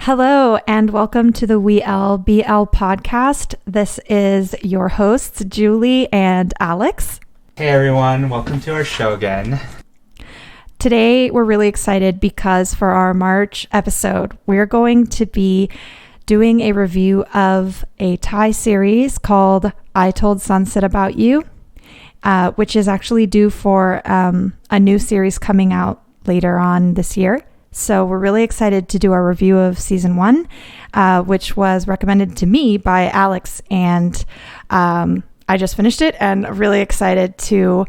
Hello, and welcome to the WeLBL podcast. This is your hosts, Julie and Alex. Hey everyone, welcome to our show again. Today, we're really excited because for our March episode, we're going to be doing a review of a Thai series called I Told Sunset About You, which is actually due for a new series coming out later on this year. So we're really excited to do our review of season 1, which was recommended to me by Alex, and I just finished it and really excited to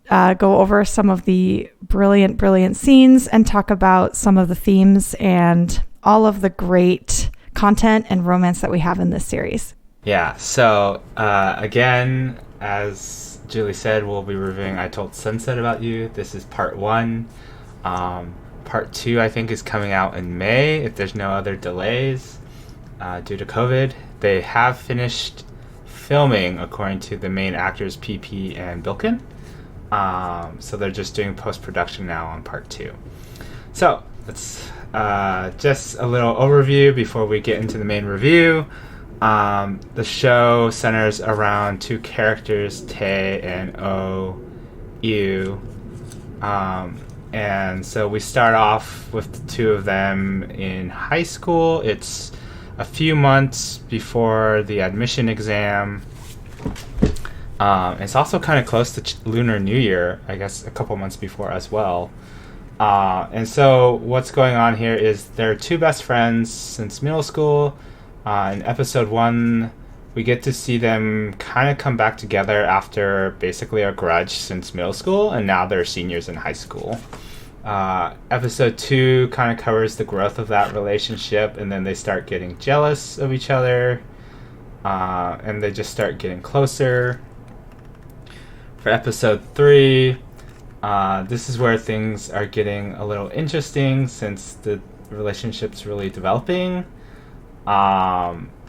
go over some of the brilliant scenes and talk about some of the themes and all of the great content and romance that we have in this series. Yeah, so again, as Julie said, we'll be reviewing I Told Sunset About You. This is part 1. Part 2, I think, is coming out in May, if there's no other delays due to COVID. They have finished filming, according to the main actors, PP and Bilkin. So they're just doing post-production now on part 2. So, let's just a little overview before we get into the main review. The show centers around two characters, Tae and Oh Yu. And so we start off with the two of them in high school. It's a few months before the admission exam. It's also kind of close to Lunar New Year, I guess a couple months before as well. And so what's going on here is they're two best friends since middle school. In episode 1, we get to see them kind of come back together after basically a grudge since middle school, and now they're seniors in high school. Episode 2 kind of covers the growth of that relationship, and then they start getting jealous of each other, and they just start getting closer. For episode 3, this is where things are getting a little interesting since the relationship's really developing.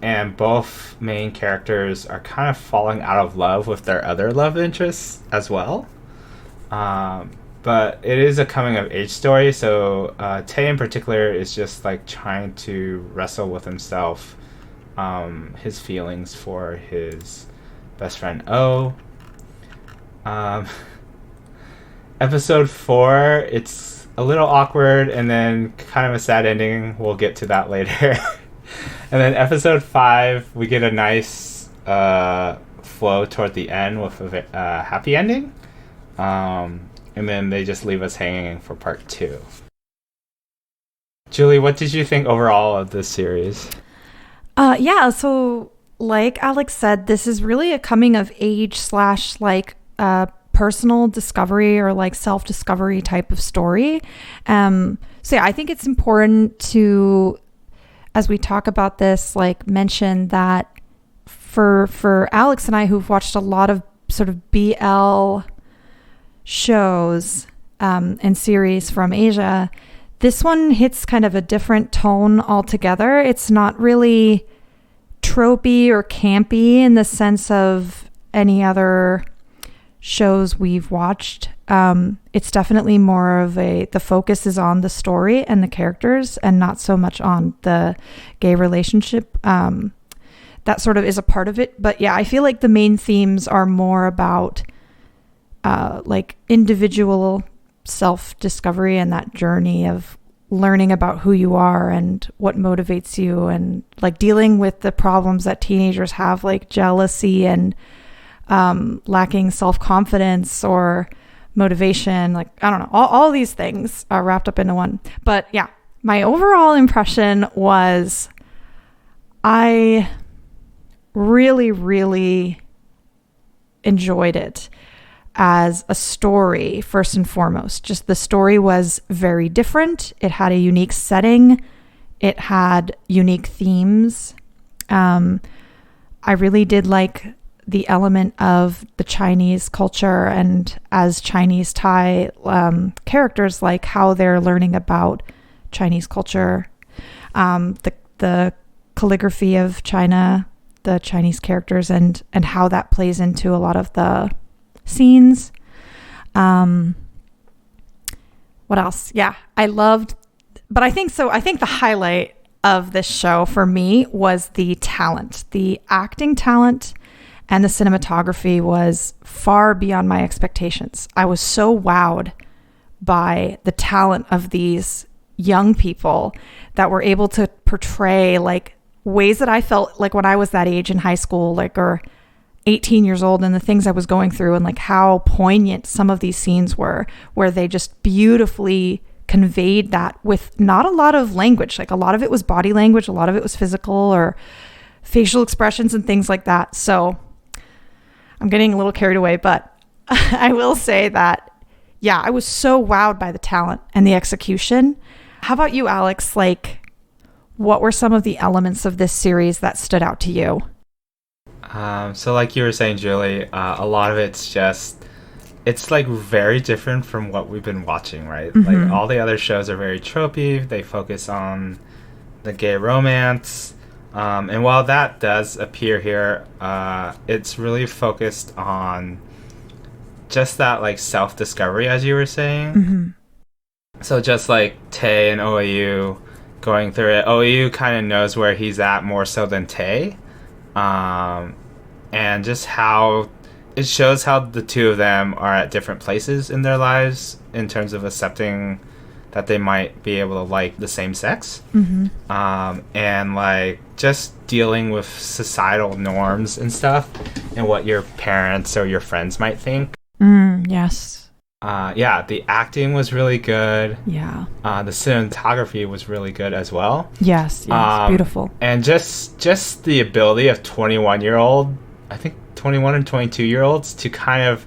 And both main characters are kind of falling out of love with their other love interests as well. But it is a coming of age story, so Tae in particular is just like trying to wrestle with himself, his feelings for his best friend Oh. Episode 4, it's a little awkward and then kind of a sad ending. We'll get to that later. And then episode 5, we get a nice flow toward the end with a happy ending. And then they just leave us hanging for part 2. Julie, what did you think overall of this series? So like Alex said, this is really a coming of age / like personal discovery or like self-discovery type of story. I think it's important to, as we talk about this, like mention that for Alex and I, who've watched a lot of sort of BL shows and series from Asia, this one hits kind of a different tone altogether. It's not really tropey or campy in the sense of any other shows we've watched. It's definitely more of the focus is on the story and the characters and not so much on the gay relationship. That sort of is a part of it. But yeah, I feel like the main themes are more about like individual self-discovery and that journey of learning about who you are and what motivates you, and like dealing with the problems that teenagers have, like jealousy and lacking self-confidence or motivation. Like, I don't know, all these things are wrapped up into one. But yeah, my overall impression was I really enjoyed it as a story. First and foremost, just the story was very different. It had a unique setting. It had unique themes. I really did like the element of the Chinese culture, and as Chinese Thai characters, like how they're learning about Chinese culture, the calligraphy of China, the Chinese characters, and how that plays into a lot of the scenes. What else? Yeah, I loved, but I think the highlight of this show for me was the talent. The acting talent and the cinematography was far beyond my expectations. I was so wowed by the talent of these young people that were able to portray like ways that I felt like when I was that age in high school, like, or 18 years old, and the things I was going through, and like how poignant some of these scenes were, where they just beautifully conveyed that with not a lot of language. Like a lot of it was body language, a lot of it was physical or facial expressions and things like that. So I'm getting a little carried away, but I will say that, yeah, I was so wowed by the talent and the execution. How about you, Alex? Like, what were some of the elements of this series that stood out to you? So like you were saying, Julie, a lot of it's like very different from what we've been watching, right? Like all the other shows are very tropey. They focus on the gay romance. And while that does appear here, it's really focused on just that like self-discovery, as you were saying. So just like Tae and OAU going through it, OAU kind of knows where he's at more so than Tae. And just how it shows how the two of them are at different places in their lives in terms of accepting that they might be able to like the same sex. And like just dealing with societal norms and stuff and what your parents or your friends might think. Yes. Yeah, the acting was really good. Yeah. The cinematography was really good as well. Yes, beautiful. And just the ability of 21-year-old, I think 21 and 22-year-olds to kind of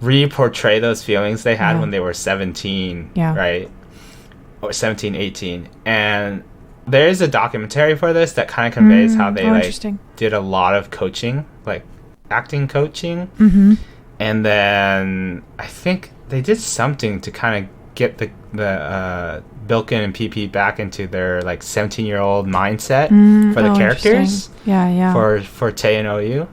re-portray those feelings they had when they were 17, right? Or 17, 18. And there is a documentary for this that kind of conveys how they did a lot of coaching, like acting coaching. And then I think they did something to kind of get the Bilkin and PP back into their like 17-year-old mindset for the characters. For Tae and OU.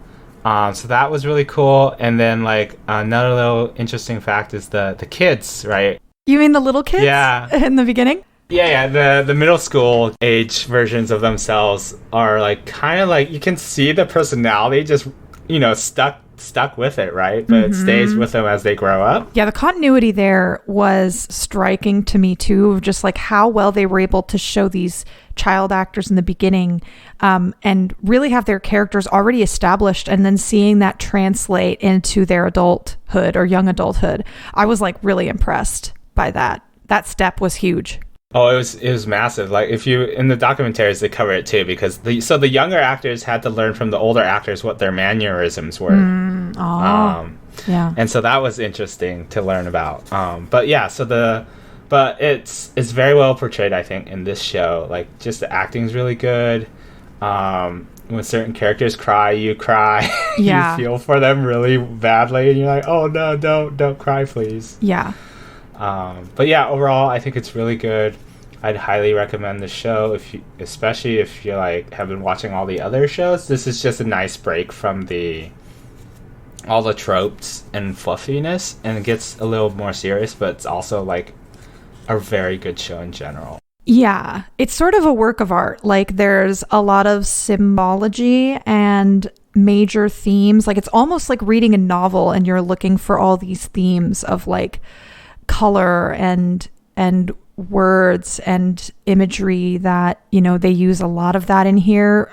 So that was really cool. And then like another little interesting fact is the kids, right? You mean the little kids? Yeah. In the beginning? Yeah. The middle school age versions of themselves are like kind of like you can see the personality just, you know, stuck with it, right? But it stays with them as they grow up. Yeah, the continuity there was striking to me too, just like how well they were able to show these child actors in the beginning and really have their characters already established, and then seeing that translate into their adulthood or young adulthood. I was like really impressed by that. That step was huge. Oh, it was massive. Like if you in the documentaries they cover it too, because the younger actors had to learn from the older actors what their mannerisms were. And so that was interesting to learn about. But it's very well portrayed, I think, in this show. Like just the acting's really good. When certain characters cry, you cry. You feel for them really badly, and you're like, oh no, don't cry, please. Yeah. But yeah, overall, I think it's really good. I'd highly recommend the show, especially if you like have been watching all the other shows. This is just a nice break from all the tropes and fluffiness, and it gets a little more serious, but it's also like a very good show in general. Yeah, it's sort of a work of art. Like there's a lot of symbology and major themes. Like it's almost like reading a novel and you're looking for all these themes of like color and words and imagery that, you know, they use a lot of that in here.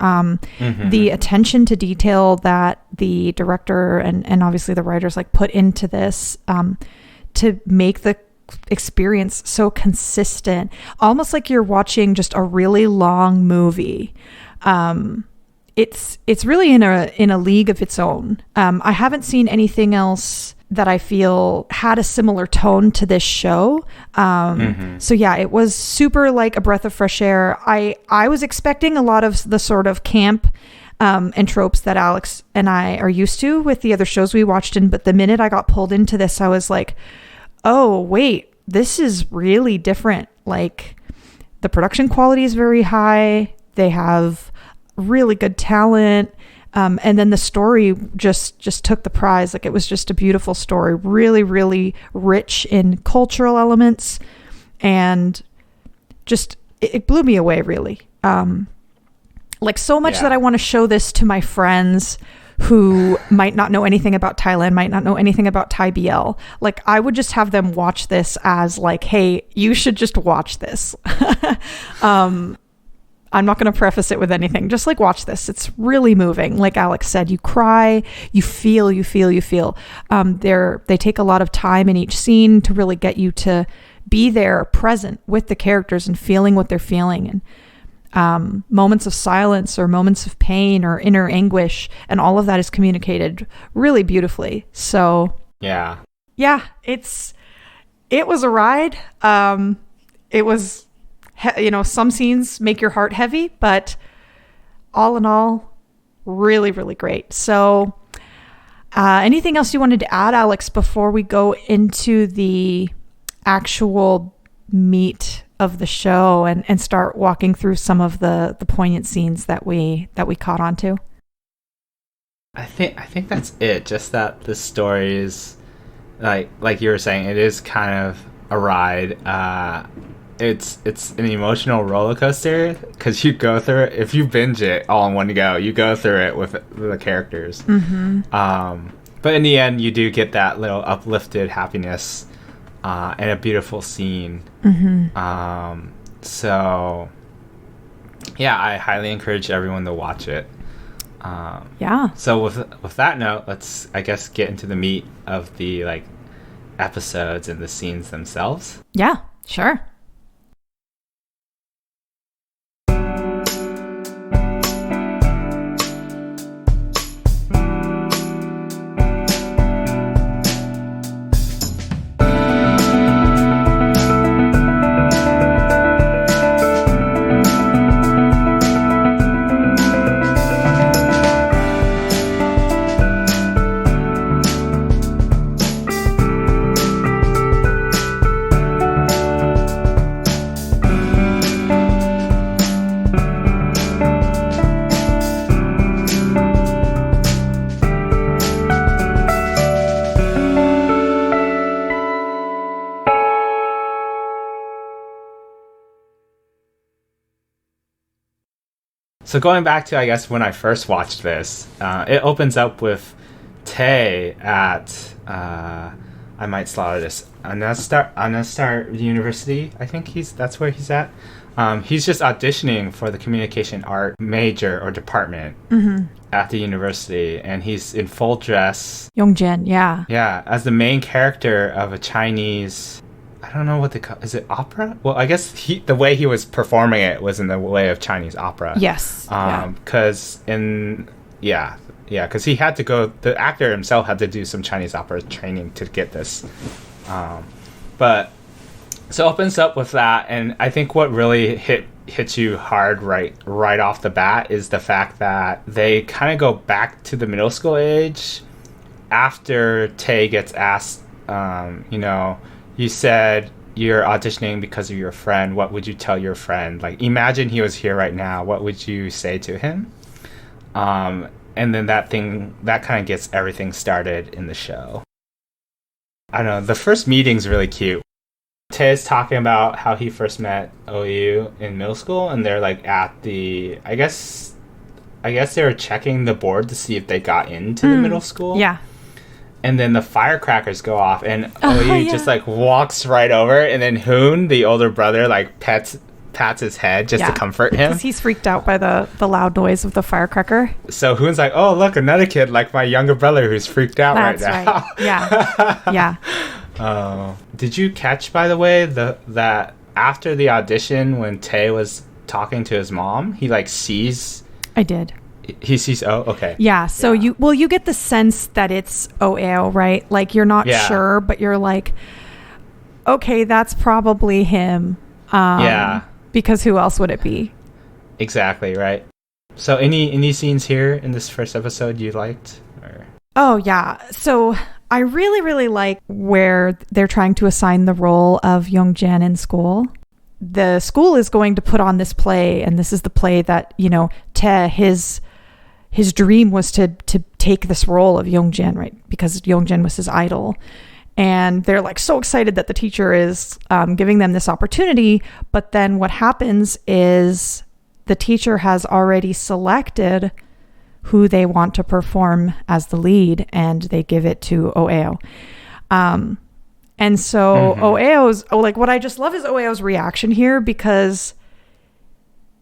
The attention to detail that the director and obviously the writers like put into this to make the experience so consistent, almost like you're watching just a really long movie. It's really in a league of its own. I haven't seen anything else that I feel had a similar tone to this show. So yeah, it was super like a breath of fresh air. I was expecting a lot of the sort of camp and tropes that Alex and I are used to with the other shows we watched in, but the minute I got pulled into this, I was like, oh wait, this is really different. Like the production quality is very high. They have really good talent. And then the story just took the prize. Like it was just a beautiful story, really, really rich in cultural elements and just it blew me away, really. Like so much that I want to show this to my friends who might not know anything about Thailand, might not know anything about Thai BL. Like I would just have them watch this as like, hey, you should just watch this. I'm not going to preface it with anything. Just like watch this. It's really moving. Like Alex said, you cry, you feel. They take a lot of time in each scene to really get you to be there, present with the characters and feeling what they're feeling. And moments of silence or moments of pain or inner anguish, and all of that is communicated really beautifully. So yeah, it was a ride. It was, some scenes make your heart heavy, but all in all, really, really great. So anything else you wanted to add, Alex, before we go into the actual meat of the show and start walking through some of the poignant scenes that we caught on to? I think that's it. Just that the story is like you were saying, it is kind of a ride. It's an emotional roller coaster because you go through it. If you binge it all in one go, you go through it with the characters. Mm-hmm. But in the end, you do get that little uplifted happiness and a beautiful scene. Mm-hmm. So yeah, I highly encourage everyone to watch it. So with that note, let's, I guess, get into the meat of the episodes and the scenes themselves. Yeah, sure. So going back to, I guess, when I first watched this, it opens up with Tae at, I might slaughter this, Anastar University. I think that's where he's at. He's just auditioning for the communication art major or department at the university, and he's in full dress. Youngjin, yeah. Yeah, as the main character of a Chinese... I don't know what they call it. Is it opera? Well, I guess the way he was performing it was in the way of Chinese opera. Yes. Because because he had to go. The actor himself had to do some Chinese opera training to get this. But so it opens up with that, and I think what really hits you hard right off the bat is the fact that they kind of go back to the middle school age after Tae gets asked, you said you're auditioning because of your friend. What would you tell your friend? Like, imagine he was here right now. What would you say to him? And then that kind of gets everything started in the show. I don't know. The first meeting's really cute. Tae's talking about how he first met OU in middle school, and they're at the, I guess they were checking the board to see if they got into the middle school. Yeah. And then the firecrackers go off, and OU just walks right over, and then Hoon, the older brother, pats his head just to comfort him. Because he's freaked out by the loud noise of the firecracker. So Hoon's like, oh, look, another kid like my younger brother who's freaked out right now. Right. Yeah. Yeah. Did you catch, by the way, that after the audition when Tae was talking to his mom, he sees... I did. He sees okay. Yeah, so you get the sense that it's OAO, right? You're not sure, but you're okay, that's probably him. Because who else would it be? Exactly, right. So any scenes here in this first episode you liked? Or? Oh, yeah. So I really, really like where they're trying to assign the role of Youngjin in school. The school is going to put on this play, and this is the play that, Tae, his dream was to take this role of Youngjin, right? Because Youngjin was his idol. And they're like so excited that the teacher is giving them this opportunity. But then what happens is the teacher has already selected who they want to perform as the lead, and they give it to Oeo. And so Oeo's, like, what I just love is Oeo's reaction here, because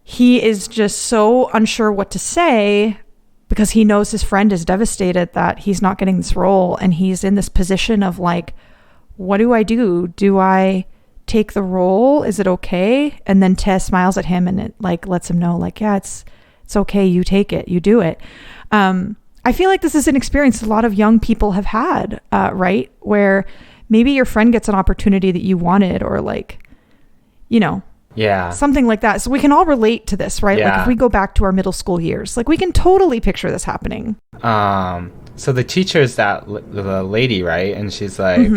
he is just so unsure what to say, because he knows his friend is devastated that he's not getting this role. And he's in this position of like, what do I do? Do I take the role? Is it okay? And then Tess smiles at him and it like lets him know like, yeah, it's okay. You take it, you do it. I feel like this is an experience a lot of young people have had, right? Where maybe your friend gets an opportunity that you wanted, or like, you know, something like that. So we can all relate to this, right? Like if we go back to our middle school years, like we can totally picture this happening. So the teacher is the lady, right? And she's like,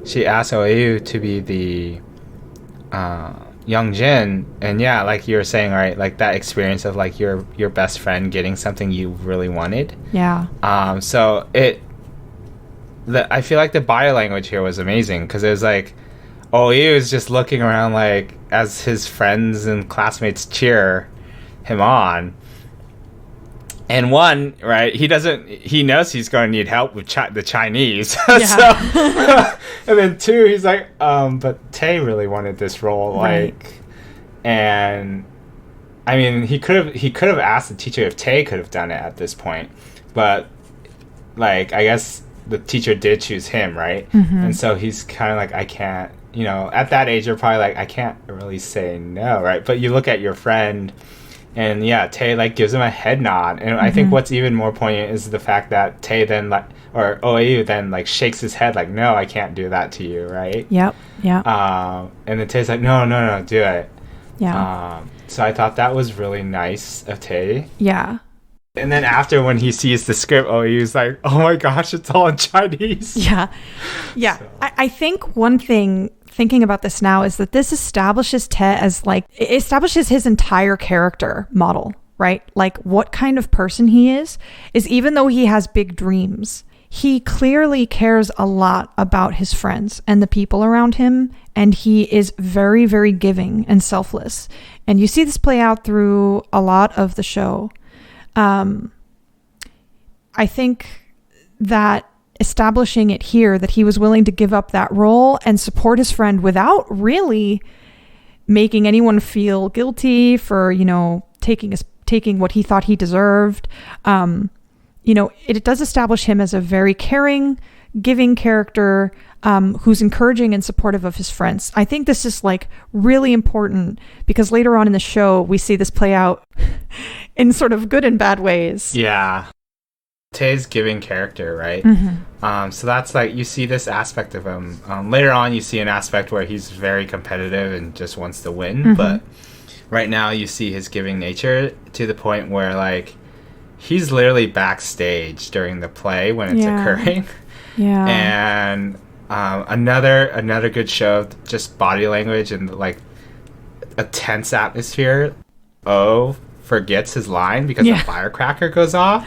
she asked Oyu to be the young Jin, and yeah, like you were saying, right? Like that experience of like your best friend getting something you really wanted. Yeah. So I feel like the body language here was amazing, because it was like, Oyu is just looking around like as his friends and classmates cheer him on. And one, right, he knows he's going to need help with the Chinese. So, and then two, he's like, but Tae really wanted this role. Right. Like, and I mean, he could have asked the teacher if Tae could have done it at this point. But like, I guess the teacher did choose him, right? And so he's kind of like, I can't, you know, at that age, you're probably like, I can't really say no, right? But you look at your friend, and yeah, Tae like gives him a head nod. And I think what's even more poignant is the fact that Tae then like, or Oeu then like shakes his head like, no, I can't do that to you, right? Yep. Yeah. And then Tae's like, no, do it. Yeah. So I thought that was really nice of Tae. Yeah. And then after, when he sees the script, Oyu's like, oh my gosh, it's all in Chinese. Yeah. So. I think one thing, thinking about this now, is that this establishes Tae as like, it establishes his entire character model, right? Like what kind of person he is even though he has big dreams, he clearly cares a lot about his friends and the people around him. And he is very, very giving and selfless. And you see this play out through a lot of the show. I think that establishing it here, that he was willing to give up that role and support his friend without really making anyone feel guilty for, you know, taking what he thought he deserved. You know, it does establish him as a very caring, giving character, who's encouraging and supportive of his friends. I think this is like really important, because later on in the show, we see this play out in sort of good and bad ways. Yeah. Tae's giving character, right? So that's like, you see this aspect of him. Later on, you see an aspect where he's very competitive and just wants to win. But right now, you see his giving nature to the point where like, he's literally backstage during the play when it's occurring. Yeah. And another good show of just body language and like a tense atmosphere. Forgets his line because the firecracker goes off,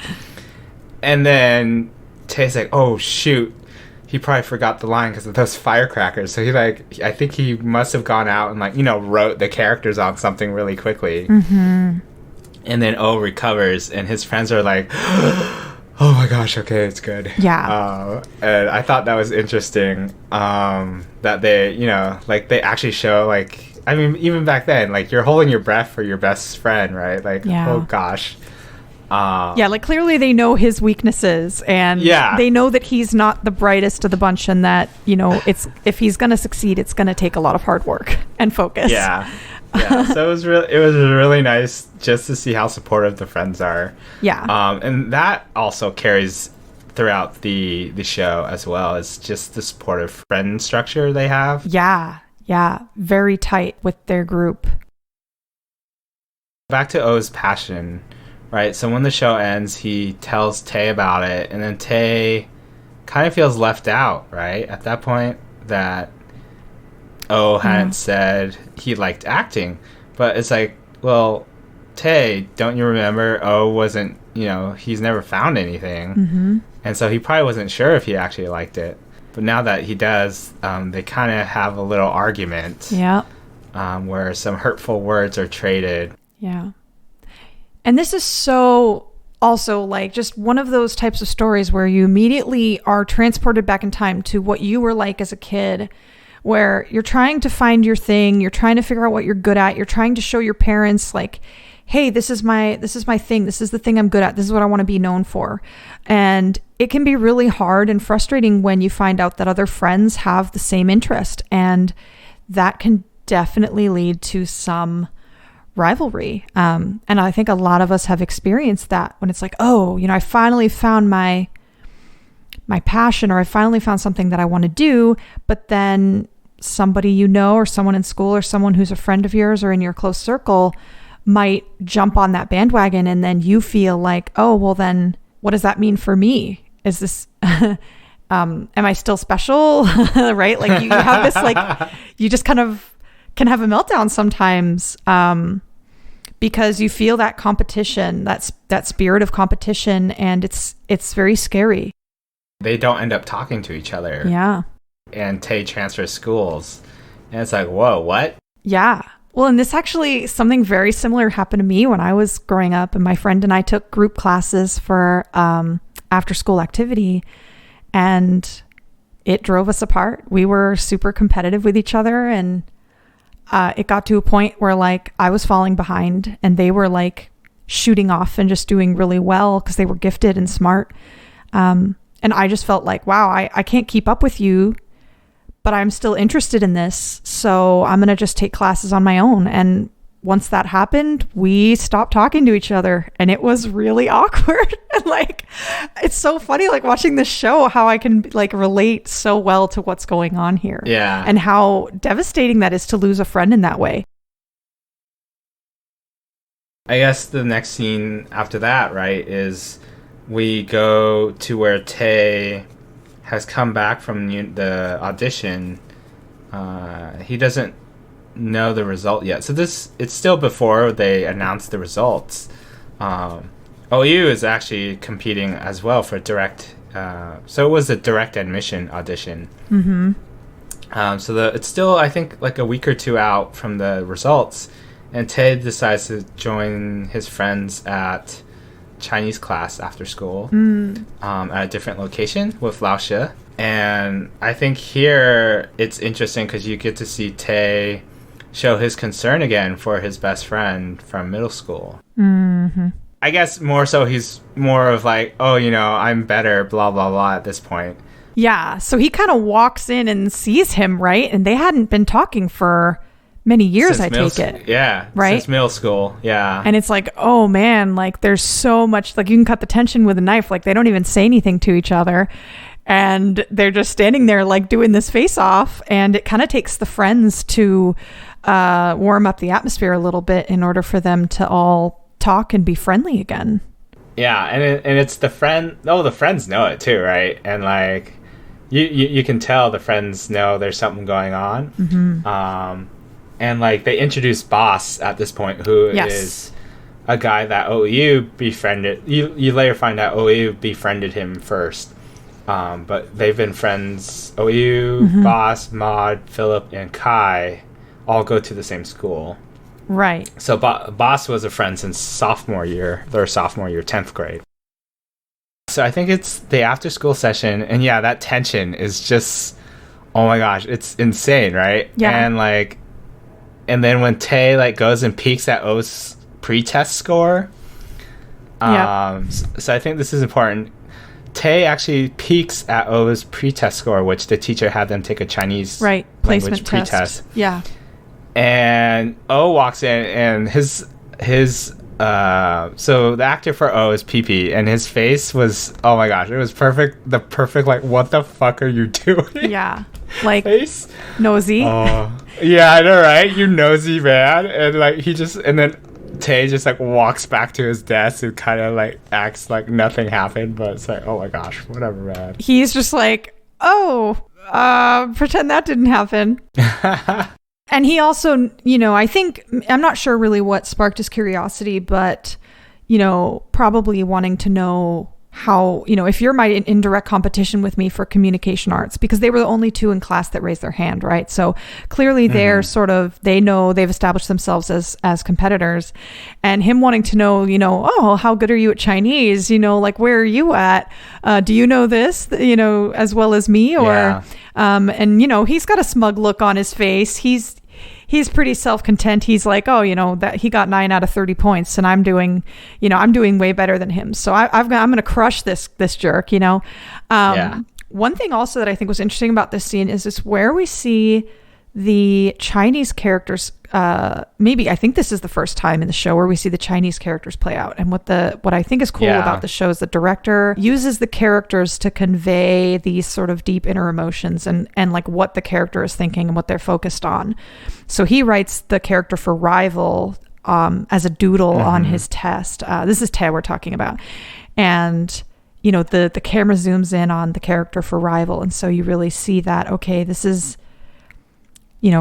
and then Tae's like, oh shoot, he probably forgot the line because of those firecrackers. So he like, I think he must have gone out and like, you know, wrote the characters on something really quickly. And then recovers, and his friends are like, oh my gosh, okay, it's good. Yeah. And I thought that was interesting, that they, you know, like they actually show like, I mean, even back then, like you're holding your breath for your best friend, right? Like, oh gosh. Like clearly they know his weaknesses, and they know that he's not the brightest of the bunch, and that, you know, it's, if he's going to succeed, it's going to take a lot of hard work and focus. So it was really nice just to see how supportive the friends are. And that also carries throughout the show as well. It's just the supportive friend structure they have. Very tight with their group. Back to O's passion, right? So when the show ends, he tells Tae about it, and then Tae kind of feels left out, right? At that point, that O hadn't said he liked acting. But it's like, well, Tae, don't you remember O wasn't, you know, he's never found anything. And so he probably wasn't sure if he actually liked it. but now that he does, they kind of have a little argument. Yeah. Where some hurtful words are traded. Yeah. And this is so also like just one of those types of stories where you immediately are transported back in time to what you were like as a kid, where you're trying to find your thing, you're trying to figure out what you're good at, you're trying to show your parents like, hey, this is my thing, this is the thing I'm good at, this is what I want to be known for. And it can be really hard and frustrating when you find out that other friends have the same interest, and that can definitely lead to some rivalry. And I think a lot of us have experienced that when it's like, oh, I finally found my passion, or I finally found something that I want to do, but then somebody or someone in school or someone who's a friend of yours or in your close circle might jump on that bandwagon, and then you feel like, oh, well then what does that mean for me? Is this am I still special? Right? Like you have this, like, you just kind of can have a meltdown sometimes, because you feel that competition, that spirit of competition, and it's very scary. They don't end up talking to each other. Yeah. And Tay transfers schools, and it's like, whoa, what? Yeah. Well, and this actually, something very similar happened to me when I was growing up, and my friend and I took group classes for after school activity, and it drove us apart. We were super competitive with each other, and it got to a point where like I was falling behind and they were like shooting off and just doing really well because they were gifted and smart. And I just felt like, wow, I can't keep up with you, but I'm still interested in this. So I'm going to just take classes on my own. And once that happened, we stopped talking to each other, and it was really awkward. And like, it's so funny, like watching this show, how I can like relate so well to what's going on here. Yeah. And how devastating that is to lose a friend in that way. I guess the next scene after that, right, is we go to where Tay has come back from the audition. He doesn't know the result yet. So it's still before they announce the results. OU is actually competing as well for direct. So it was a direct admission audition. Mm-hmm. So it's still, I think, like a week or two out from the results, and Ted decides to join his friends at Chinese class after school at a different location with Lao She. And I think here it's interesting because you get to see Tay show his concern again for his best friend from middle school. Mm-hmm. I guess more so he's more of like, oh, I'm better, blah, blah, blah at this point. Yeah. So he kind of walks in and sees him, right? And they hadn't been talking for many years, since I take it. Yeah. Right? Since middle school. Yeah. And it's like, oh man, like there's so much, like you can cut the tension with a knife. Like they don't even say anything to each other. And they're just standing there like doing this face off. And it kind of takes the friends to warm up the atmosphere a little bit in order for them to all talk and be friendly again. Yeah. And it's the friend. Oh, the friends know it too, right? And like you can tell the friends know there's something going on. Mm-hmm. And like they introduce Boss at this point, who is a guy that OU befriended. You later find out OU befriended him first. But they've been friends. OU, mm-hmm. Boss, Maud, Philip, and Kai all go to the same school. Right. So Boss was a friend since sophomore year, 10th grade. So I think it's the after school session, and yeah, that tension is just, oh my gosh, it's insane, right? Yeah. And then when Tay like goes and peeks at O's pre-test score, so I think this is important. Tay actually peeks at O's pre-test score, which the teacher had them take a Chinese language pre-test. Yeah. And O walks in, and his so the actor for O is PP, and his face was, oh my gosh, it was perfect. The perfect, like, what the fuck are you doing? Yeah. Like, face? Nosy. Yeah, I know, right? You nosy man. And like and then Tay just like walks back to his desk and kind of like acts like nothing happened, but it's like, oh my gosh, whatever, man. He's just like, pretend that didn't happen. And he also, I think, I'm not sure really what sparked his curiosity, but, probably wanting to know how, if you're in direct competition with me for communication arts, because they were the only two in class that raised their hand, right? So clearly they're they know they've established themselves as competitors, and him wanting to know, oh, how good are you at Chinese? Like, where are you at? Do you know this, as well as me? Or, and, he's got a smug look on his face. He's pretty self-content. He's like, oh, that he got 9 out of 30 points, and I'm doing way better than him. So I'm going to crush this jerk. One thing also that I think was interesting about this scene is this where we see the Chinese characters. Maybe I think this is the first time in the show where we see the Chinese characters play out. And what I think is cool about the show is the director uses the characters to convey these sort of deep inner emotions and like what the character is thinking and what they're focused on. So he writes the character for Rival as a doodle on his test. This is Tae we're talking about. And the camera zooms in on the character for Rival, and so you really see that, okay, this is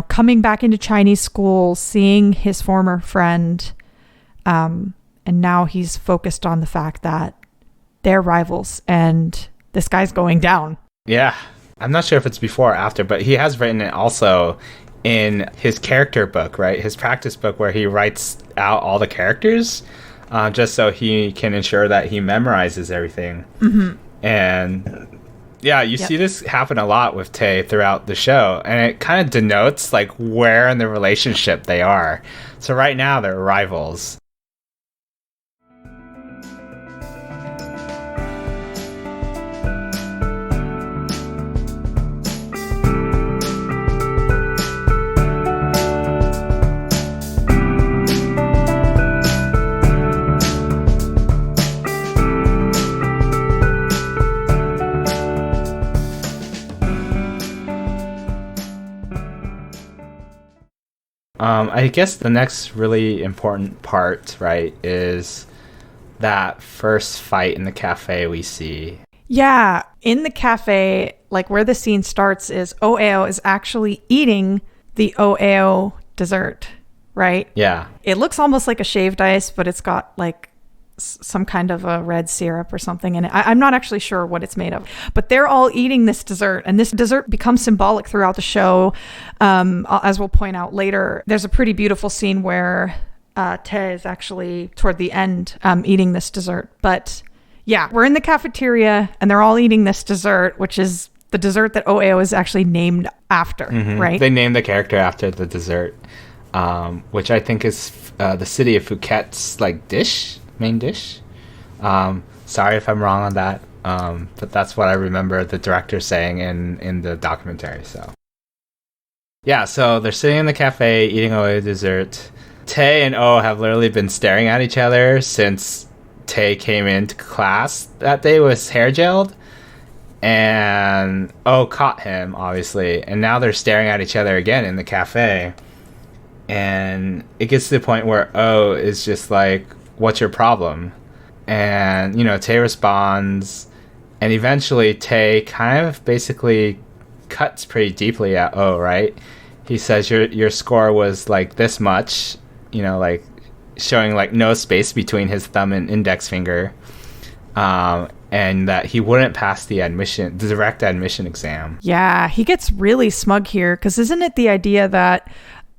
coming back into Chinese school, seeing his former friend, and now he's focused on the fact that they're rivals and this guy's going down. Yeah. I'm not sure if it's before or after, but he has written it also in his character book, right? His practice book, where he writes out all the characters just so he can ensure that he memorizes everything. And yeah, you see this happen a lot with Tae throughout the show, and it kind of denotes like where in the relationship they are. So right now they're rivals. I guess the next really important part, right, is that first fight in the cafe we see. Yeah, in the cafe, like where the scene starts is Oeo is actually eating the Oeo dessert, right? Yeah. It looks almost like a shaved ice, but it's got like some kind of a red syrup or something in it. I'm not actually sure what it's made of, but they're all eating this dessert, and this dessert becomes symbolic throughout the show. As we'll point out later, there's a pretty beautiful scene where Tae is actually toward the end eating this dessert. But yeah, we're in the cafeteria and they're all eating this dessert, which is the dessert that Oeo is actually named after, right? They named the character after the dessert, which I think is the city of Phuket's like main dish. Sorry if I'm wrong on that, but that's what I remember the director saying in the documentary. So yeah, so they're sitting in the cafe eating Oeo dessert. Tae and O have literally been staring at each other since Tae came into class that day with hair gelled, and O caught him obviously, and now they're staring at each other again in the cafe, and it gets to the point where O is just like, what's your problem? And Tae responds, and eventually Tae kind of basically cuts pretty deeply at O, right? He says your score was like this much, like showing like no space between his thumb and index finger, and that he wouldn't pass the direct admission exam. Yeah, he gets really smug here, because isn't it the idea that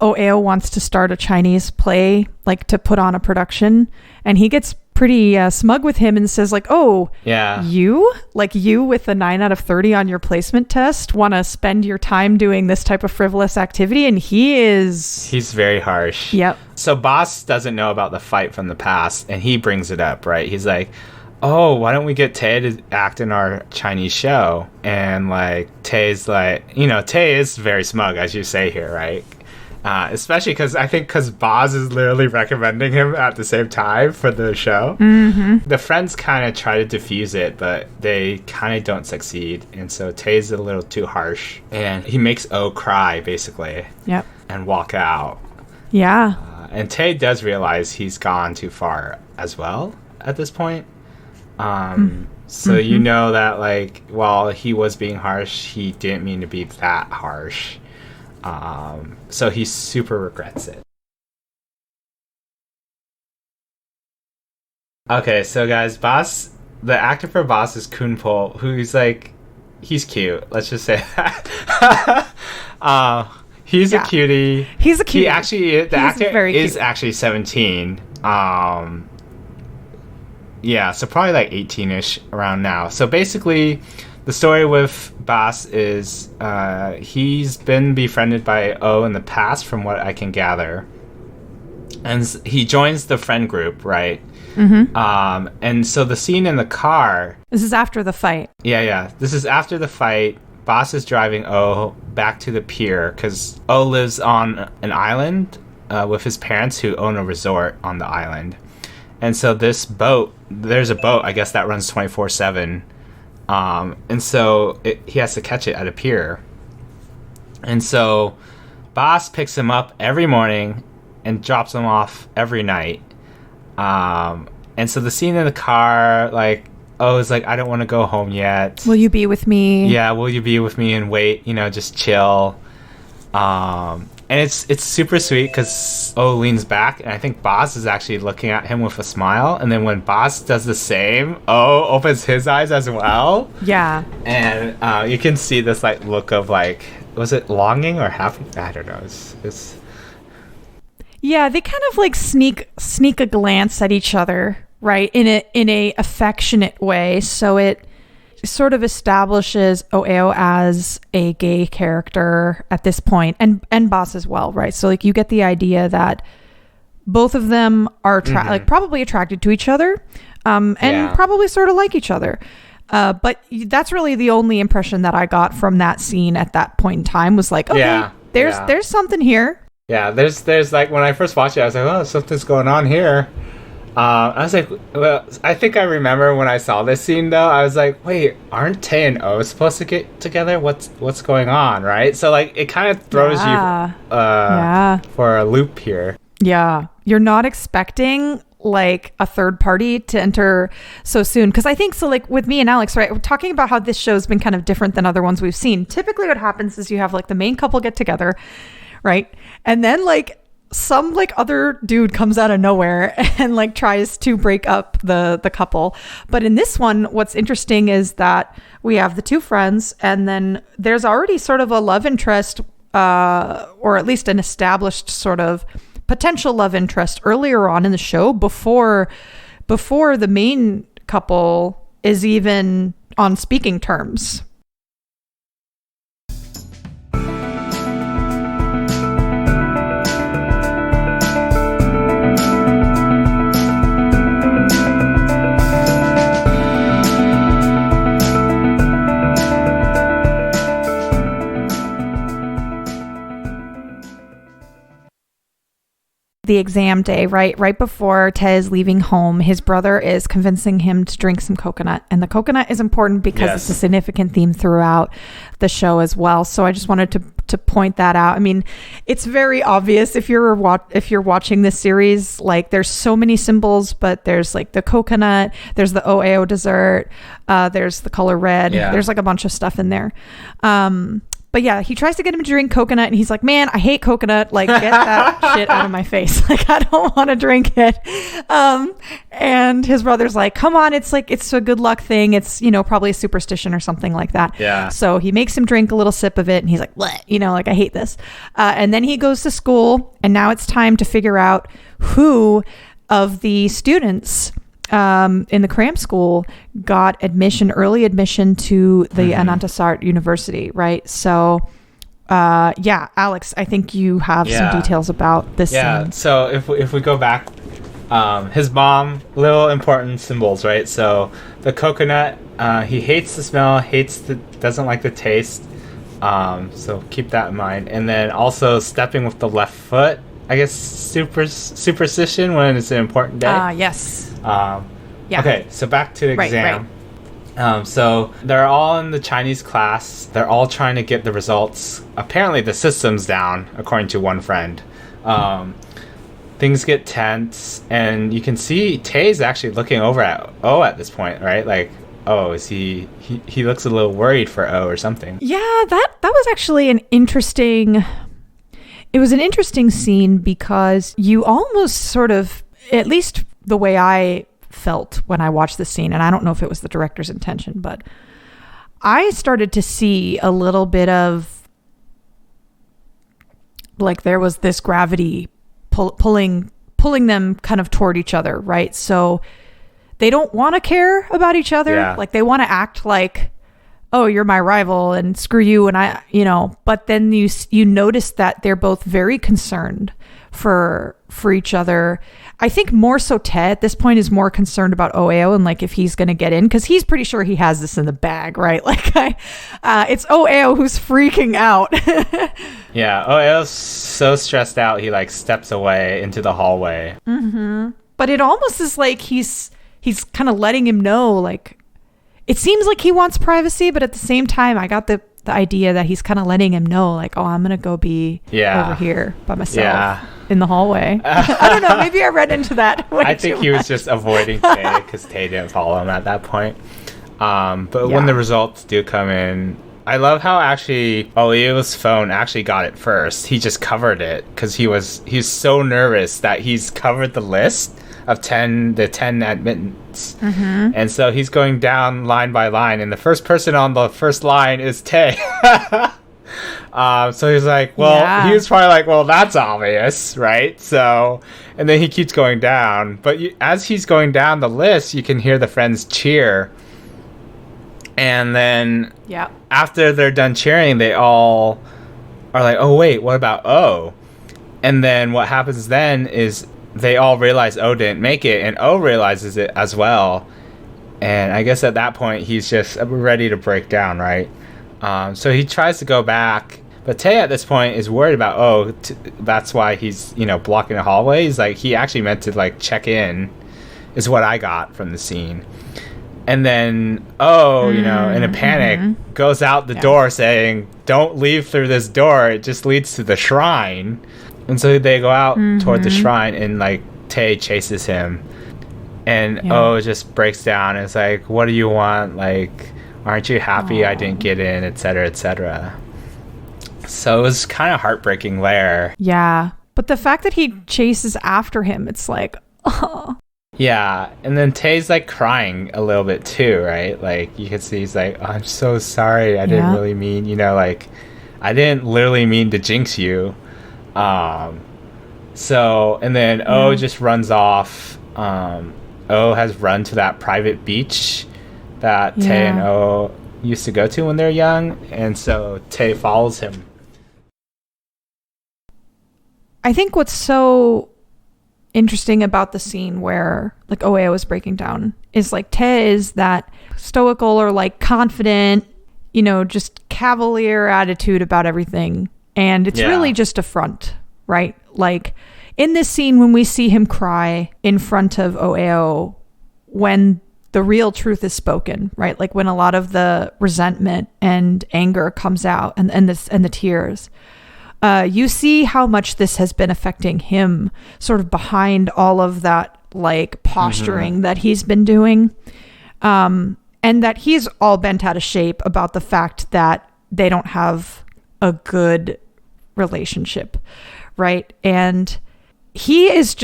Oeo wants to start a Chinese play, like to put on a production, and he gets pretty smug with him and says like, oh, yeah, you with a 9 out of 30 on your placement test want to spend your time doing this type of frivolous activity? And he's very harsh. Yep. So Boss doesn't know about the fight from the past, and he brings it up, right? He's like, oh, why don't we get Tae to act in our Chinese show? And like Tae's like, Tae is very smug, as you say here, right? Especially because Boz is literally recommending him at the same time for the show. The friends kind of try to diffuse it, but they kind of don't succeed. And so Tae's a little too harsh, and he makes O cry basically. Yep. And walk out. Yeah. And Tae does realize he's gone too far as well at this point. So that like while he was being harsh, he didn't mean to be that harsh. So he super regrets it. Okay, so guys, Boss the actor for Boss is Kunpol, who's like, he's cute. Let's just say that. He's a cutie. He's a cutie. The actor is actually 17. Yeah, so probably like 18-ish around now. So basically, the story with Boss is he's been befriended by O in the past, from what I can gather. And he joins the friend group, right? Mm-hmm. And so the scene in the car... This is after the fight. Yeah. This is after the fight. Boss is driving O back to the pier because O lives on an island with his parents who own a resort on the island. And so there's a boat, I guess, that runs 24/7. And so he has to catch it at a pier. And so Boss picks him up every morning and drops him off every night. And so the scene in the car, like, it's like, I don't want to go home yet. Will you be with me? Yeah, will you be with me and wait, just chill. And it's super sweet because O leans back, and I think Boss is actually looking at him with a smile. And then when Boss does the same, O opens his eyes as well. Yeah. And you can see this like look of like, was it longing or happy? I don't know. It's Yeah, they kind of like sneak a glance at each other, right? In a affectionate way. So it sort of establishes Oeo as a gay character at this point, and Boss as well, right? So like you get the idea that both of them are like probably attracted to each other, and probably sort of like each other. But that's really the only impression that I got from that scene at that point in time, was like, okay, there's something here. Yeah, there's like, when I first watched it, I was like, oh, something's going on here. I was like, well, I think I remember when I saw this scene, though, I was like, wait, aren't Tae and O supposed to get together? What's going on, right? So, like, it kind of throws you for a loop here. Yeah, you're not expecting, like, a third party to enter so soon. Because I think, so, like, with me and Alex, right, we're talking about how this show's been kind of different than other ones we've seen. Typically what happens is you have, like, the main couple get together, right? And then, like, some like other dude comes out of nowhere and like tries to break up the couple. But in this one, what's interesting is that we have the two friends, and then there's already sort of a love interest, or at least an established sort of potential love interest earlier on in the show, before the main couple is even on speaking terms. The exam day, right before Tae is leaving home, his brother is convincing him to drink some coconut, and the coconut is important because it's a significant theme throughout the show as well. So I just wanted to point that out. I mean, it's very obvious if you're watching this series, like there's so many symbols, but there's like the coconut, there's the Oeo dessert, there's the color red, there's like a bunch of stuff in there. But yeah, he tries to get him to drink coconut, and he's like, man, I hate coconut. Like, get that shit out of my face. Like, I don't want to drink it. And his brother's like, come on, it's a good luck thing. It's, probably a superstition or something like that. Yeah. So he makes him drink a little sip of it, and he's like, what? Like, I hate this. And then he goes to school, and now it's time to figure out who of the students in the cram school got early admission to the Anantasart University, right? So, Alex, I think you have some details about this scene. So if we go back, his mom, little important symbols, right? So the coconut, he hates the smell, doesn't like the taste. So keep that in mind. And then also stepping with the left foot, I guess superstition when it's an important day. Yes. Okay, so back to the exam. Right. So they're all in the Chinese class. They're all trying to get the results. Apparently the system's down, according to one friend. Things get tense, and you can see Tae's actually looking over at O at this point, right? Like, is he looks a little worried for O or something. Yeah, that was actually an interesting scene, because you almost sort of, at least the way I felt when I watched this scene, and I don't know if it was the director's intention, but I started to see a little bit of like there was this gravity pulling them kind of toward each other, right? So they don't want to care about each other. Yeah. Like they want to act like, oh, you're my rival and screw you. And I, but then you notice that they're both very concerned for each other. I think more so Ted at this point is more concerned about Oeo and like if he's going to get in, because he's pretty sure he has this in the bag, right? Like it's Oeo who's freaking out. Yeah, Oeo's so stressed out he like steps away into the hallway. Mm-hmm. But it almost is like he's kind of letting him know, like it seems like he wants privacy, but at the same time I got the idea that he's kind of letting him know, like, oh, I'm gonna go be over here by myself in the hallway. I don't know, maybe I read into that I think he was just avoiding Tay because Tay didn't follow him at that point. But when the results do come in, I love how actually Oeo's phone actually got it first. He just covered it because he's so nervous that he's covered the list of the 10 admittance. Mm-hmm. And so he's going down line by line, and the first person on the first line is Tay. So he's like, well, he was probably like, well, that's obvious, right? So, and then he keeps going down. But as he's going down the list, you can hear the friends cheer. And then after they're done cheering, they all are like, oh, wait, what about O? And then what happens then is they all realize O didn't make it, and O realizes it as well. And I guess at that point, he's just ready to break down, right? So he tries to go back, but Tay at this point is worried about O. That's why he's, blocking the hallway. He's like, he actually meant to, like, check in, is what I got from the scene. And then O, in a panic, goes out the door saying, don't leave through this door. It just leads to the shrine. And so they go out toward the shrine, and like Tay chases him, and O just breaks down and is like, what do you want? Like, aren't you happy I didn't get in, etc., etc. So it was kind of heartbreaking there. Yeah, but the fact that he chases after him, it's like, oh. Yeah, and then Tay's like crying a little bit too, right? Like you can see he's like, oh, I'm so sorry, I didn't really mean, like I didn't literally mean to jinx you. So, and then O just runs off. O has run to that private beach that Tay and O used to go to when they're young, and so Tay follows him. I think what's so interesting about the scene where like Oeo is breaking down is like Tay is that stoical or like confident, just cavalier attitude about everything. And it's really just a front, right? Like in this scene, when we see him cry in front of Oeo, when the real truth is spoken, right? Like when a lot of the resentment and anger comes out and the tears, you see how much this has been affecting him sort of behind all of that like posturing that he's been doing. And that he's all bent out of shape about the fact that they don't have a good relationship, right? And he is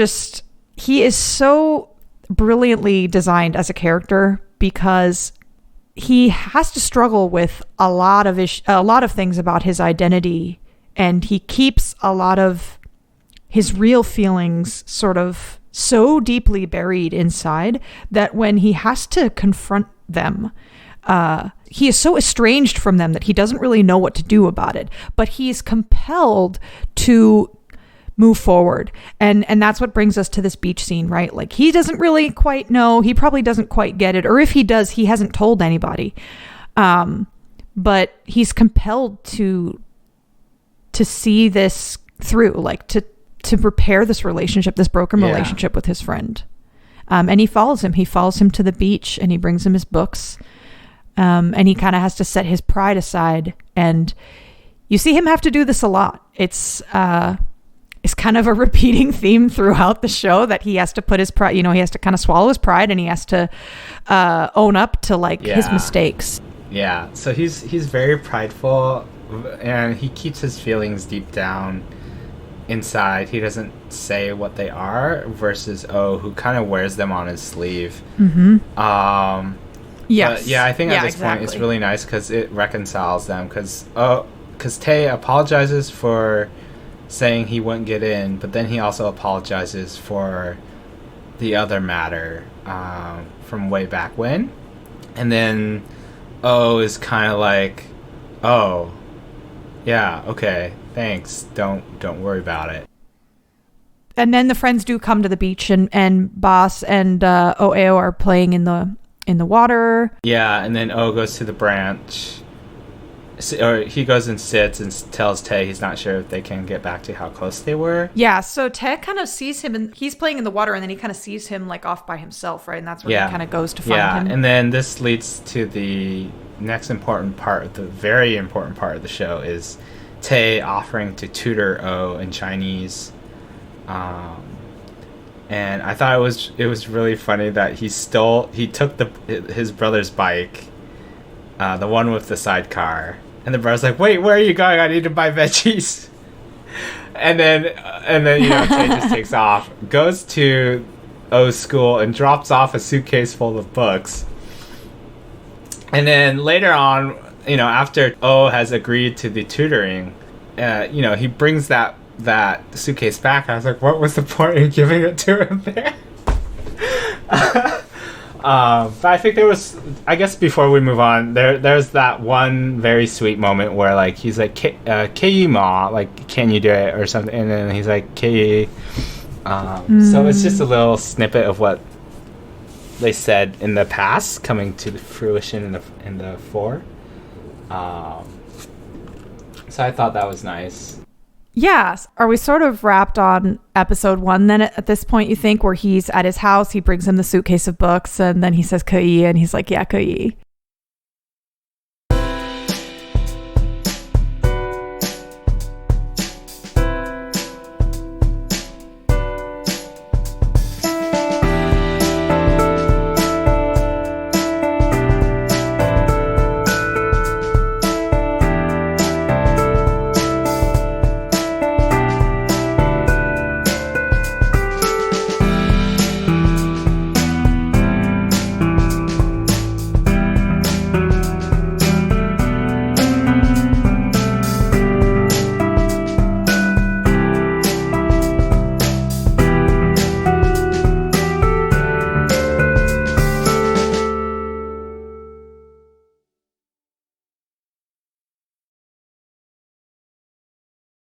so brilliantly designed as a character because he has to struggle with a lot of things about his identity, and he keeps a lot of his real feelings sort of so deeply buried inside that when he has to confront them, he is so estranged from them that he doesn't really know what to do about it, but he's compelled to move forward. And that's what brings us to this beach scene, right? Like he doesn't really quite know, he probably doesn't quite get it, or if he does, he hasn't told anybody. But he's compelled to see this through, like to repair this relationship, this broken relationship with his friend. And he follows him to the beach, and he brings him his books. And he kind of has to set his pride aside, and you see him have to do this a lot. It's kind of a repeating theme throughout the show that he has to put his pride, he has to kind of swallow his pride, and he has to own up to like his mistakes. Yeah, so he's very prideful, and he keeps his feelings deep down. inside. He doesn't say what they are, versus O, who kind of wears them on his sleeve. Yes. Yeah, I think at this point it's really nice because it reconciles them. Because Tae apologizes for saying he wouldn't get in, but then he also apologizes for the other matter from way back when. And then O is kind of like, oh, yeah, okay, thanks. Don't worry about it. And then the friends do come to the beach, and Boss and Oeo are playing in the water. Yeah, and then O goes to the branch. Or he goes and sits and tells Tae he's not sure if they can get back to how close they were. Yeah, so Tae kind of sees him, and he's playing in the water, and then he kind of sees him like off by himself, right? And that's where he kind of goes to find him. And then this leads to the next important part, the very important part of the show, is Tae offering to tutor O in Chinese. And I thought it was really funny that he took his brother's bike, the one with the sidecar, and the brother's like, "Wait, where are you going? I need to buy veggies." and then Tae just takes off, goes to O's school, and drops off a suitcase full of books. And then later on, after O has agreed to the tutoring, he brings that suitcase back. I was like, what was the point in giving it to him there? But I think there was, I guess before we move on, there's that one very sweet moment where like he's like, Kei ma, like, can you do it or something? And then he's like, Kei. So it's just a little snippet of what they said in the past coming to fruition in the 4. So I thought that was nice. Yes. Are we sort of wrapped on episode 1 then at this point, you think, where he's at his house, he brings him the suitcase of books, and then he says Kei, and he's like, yeah, Kei.